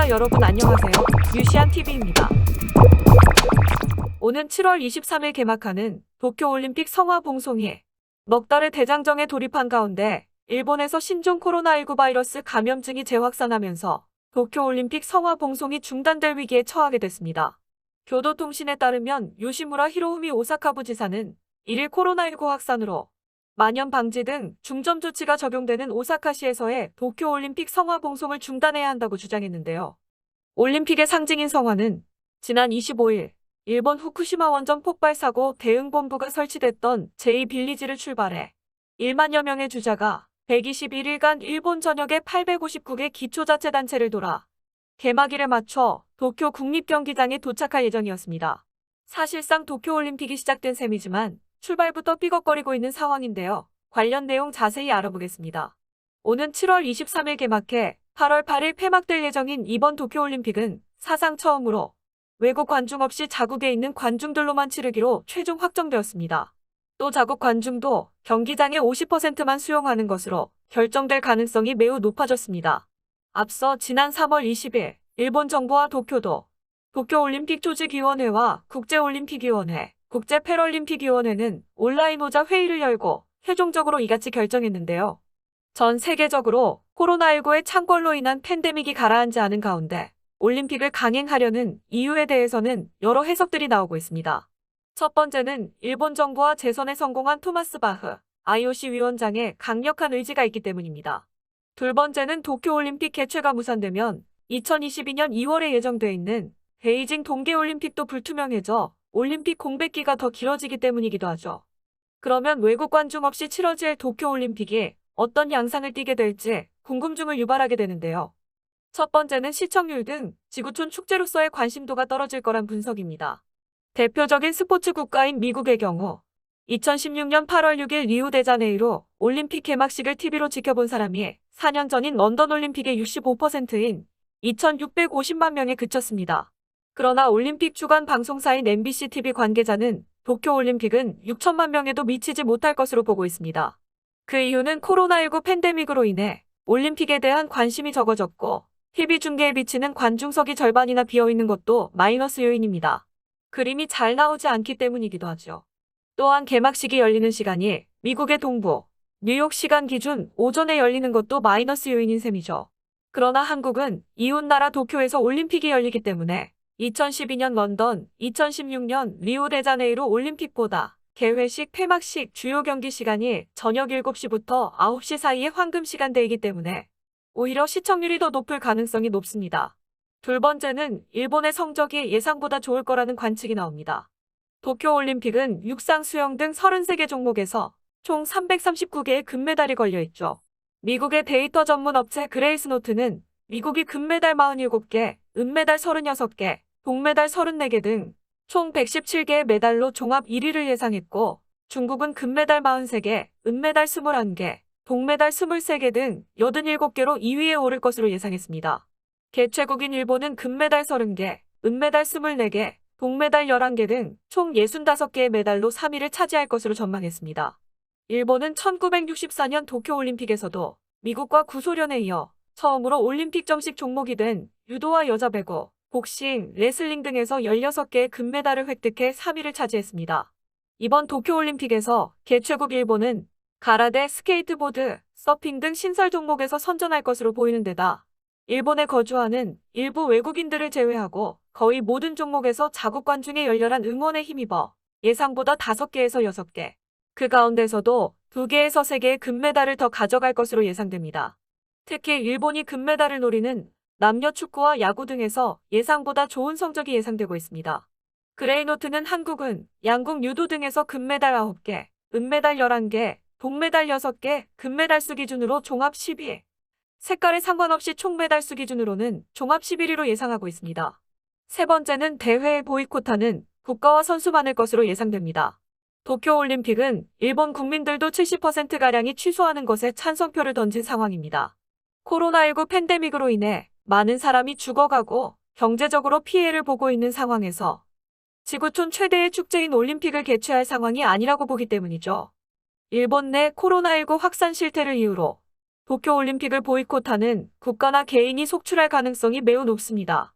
시청자 여러분 안녕하세요. 유시안TV입니다. 오는 7월 23일 개막하는 도쿄올림픽 성화봉송회. 넉 달의 대장정에 돌입한 가운데 일본에서 신종 코로나19 바이러스 감염증이 재확산하면서 도쿄올림픽 성화봉송이 중단될 위기에 처하게 됐습니다. 교도통신에 따르면 요시무라 히로후미 오사카부 지사는 1일 코로나19 확산으로 만연 방지 등 중점 조치가 적용되는 오사카시에서의 도쿄올림픽 성화봉송을 중단해야 한다고 주장했는데요. 올림픽의 상징인 성화는 지난 25일 일본 후쿠시마 원전 폭발 사고 대응본부가 설치됐던 제2빌리지를 출발해 1만여 명의 주자가 121일간 일본 전역의 859개 기초자치단체를 돌아 개막일에 맞춰 도쿄 국립경기장에 도착할 예정이었습니다. 사실상 도쿄올림픽이 시작된 셈이지만 출발부터 삐걱거리고 있는 상황인데요. 관련 내용 자세히 알아보겠습니다. 오는 7월 23일 개막해 8월 8일 폐막될 예정인 이번 도쿄올림픽은 사상 처음으로 외국 관중 없이 자국에 있는 관중들로만 치르기로 최종 확정되었습니다. 또 자국 관중도 경기장의 50%만 수용하는 것으로 결정될 가능성이 매우 높아졌습니다. 앞서 지난 3월 20일 일본 정부와 도쿄도, 도쿄올림픽 조직위원회와 국제올림픽위원회, 국제패럴림픽위원회는 온라인 오자 회의를 열고 최종적으로 이같이 결정했는데요. 전 세계적으로 코로나19의 창궐로 인한 팬데믹이 가라앉지 않은 가운데 올림픽을 강행하려는 이유에 대해서는 여러 해석들이 나오고 있습니다. 첫 번째는 일본 정부와 재선에 성공한 토마스 바흐 IOC 위원장의 강력한 의지가 있기 때문입니다. 둘 번째는 도쿄올림픽 개최가 무산되면 2022년 2월에 예정돼 있는 베이징 동계올림픽도 불투명해져 올림픽 공백기가 더 길어지기 때문이기도 하죠. 그러면 외국 관중 없이 치러질 도쿄올림픽이 어떤 양상을 띠게 될지 궁금증을 유발하게 되는데요. 첫 번째는 시청률 등 지구촌 축제로서의 관심도가 떨어질 거란 분석입니다. 대표적인 스포츠 국가인 미국의 경우 2016년 8월 6일 리우데자네이루 올림픽 개막식을 TV로 지켜본 사람이 4년 전인 런던 올림픽의 65%인 2,650만 명에 그쳤습니다. 그러나 올림픽 주간 방송사인 MBC TV 관계자는 도쿄올림픽은 6천만 명에도 미치지 못할 것으로 보고 있습니다. 그 이유는 코로나19 팬데믹으로 인해 올림픽에 대한 관심이 적어졌고 TV 중계에 비치는 관중석이 절반이나 비어있는 것도 마이너스 요인입니다. 그림이 잘 나오지 않기 때문이기도 하죠. 또한 개막식이 열리는 시간이 미국의 동부, 뉴욕 시간 기준 오전에 열리는 것도 마이너스 요인인 셈이죠. 그러나 한국은 이웃나라 도쿄에서 올림픽이 열리기 때문에 2012년 런던, 2016년 리우데자네이루 올림픽보다 개회식, 폐막식 주요 경기 시간이 저녁 7시부터 9시 사이의 황금 시간대이기 때문에 오히려 시청률이 더 높을 가능성이 높습니다. 둘 번째는 일본의 성적이 예상보다 좋을 거라는 관측이 나옵니다. 도쿄올림픽은 육상, 수영 등 33개 종목에서 총 339개의 금메달이 걸려있죠. 미국의 데이터 전문 업체 그레이스노트는 미국이 금메달 47개, 은메달 36개, 동메달 34개 등 총 117개의 메달로 종합 1위를 예상했고 중국은 금메달 43개, 은메달 21개, 동메달 23개 등 87개로 2위에 오를 것으로 예상했습니다. 개최국인 일본은 금메달 30개, 은메달 24개, 동메달 11개 등 총 65개의 메달로 3위를 차지할 것으로 전망했습니다. 일본은 1964년 도쿄올림픽에서도 미국과 구소련에 이어 처음으로 올림픽 정식 종목이 된 유도와 여자 배구, 복싱, 레슬링 등에서 16개의 금메달을 획득해 3위를 차지했습니다. 이번 도쿄올림픽에서 개최국 일본은 가라데, 스케이트보드, 서핑 등 신설 종목에서 선전할 것으로 보이는 데다 일본에 거주하는 일부 외국인들을 제외하고 거의 모든 종목에서 자국 관중의 열렬한 응원에 힘입어 예상보다 5개에서 6개, 그 가운데서도 2개에서 3개의 금메달을 더 가져갈 것으로 예상됩니다. 특히 일본이 금메달을 노리는 남녀 축구와 야구 등에서 예상보다 좋은 성적이 예상되고 있습니다. 그레이노트는 한국은 양궁, 유도 등에서 금메달 9개, 은메달 11개, 동메달 6개, 금메달 수 기준으로 종합 10위, 색깔에 상관없이 총 메달 수 기준으로는 종합 11위로 예상하고 있습니다. 세 번째는 대회의 보이콧하는 국가와 선수 많을 것으로 예상됩니다. 도쿄올림픽은 일본 국민들도 70%가량이 취소하는 것에 찬성표를 던진 상황입니다. 코로나19 팬데믹으로 인해 많은 사람이 죽어가고 경제적으로 피해를 보고 있는 상황에서 지구촌 최대의 축제인 올림픽을 개최할 상황이 아니라고 보기 때문이죠. 일본 내 코로나19 확산 실태를 이유로 도쿄올림픽을 보이콧하는 국가나 개인이 속출할 가능성이 매우 높습니다.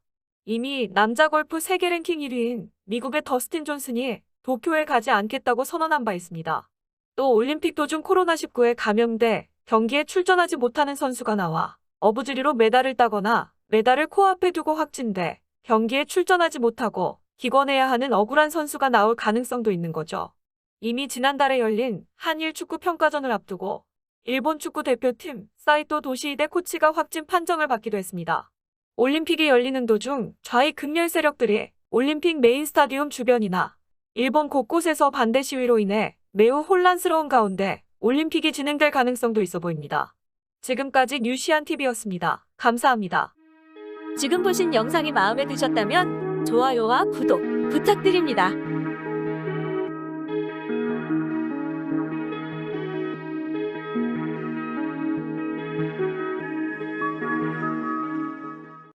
이미 남자 골프 세계 랭킹 1위인 미국의 더스틴 존슨이 도쿄에 가지 않겠다고 선언한 바 있습니다. 또 올림픽 도중 코로나19에 감염돼 경기에 출전하지 못하는 선수가 나와 어부지리로 메달을 따거나 메달을 코앞에 두고 확진돼 경기에 출전하지 못하고 기권해야 하는 억울한 선수가 나올 가능성도 있는 거죠. 이미 지난달에 열린 한일 축구 평가전을 앞두고 일본 축구 대표팀 사이토 도시히데 코치가 확진 판정을 받기도 했습니다. 올림픽이 열리는 도중 좌익 극렬 세력들이 올림픽 메인 스타디움 주변이나 일본 곳곳에서 반대 시위로 인해 매우 혼란스러운 가운데 올림픽이 진행될 가능성도 있어 보입니다. 지금까지 뉴시안TV였습니다. 감사합니다. 지금 보신 영상이 마음에 드셨다면 좋아요와 구독 부탁드립니다.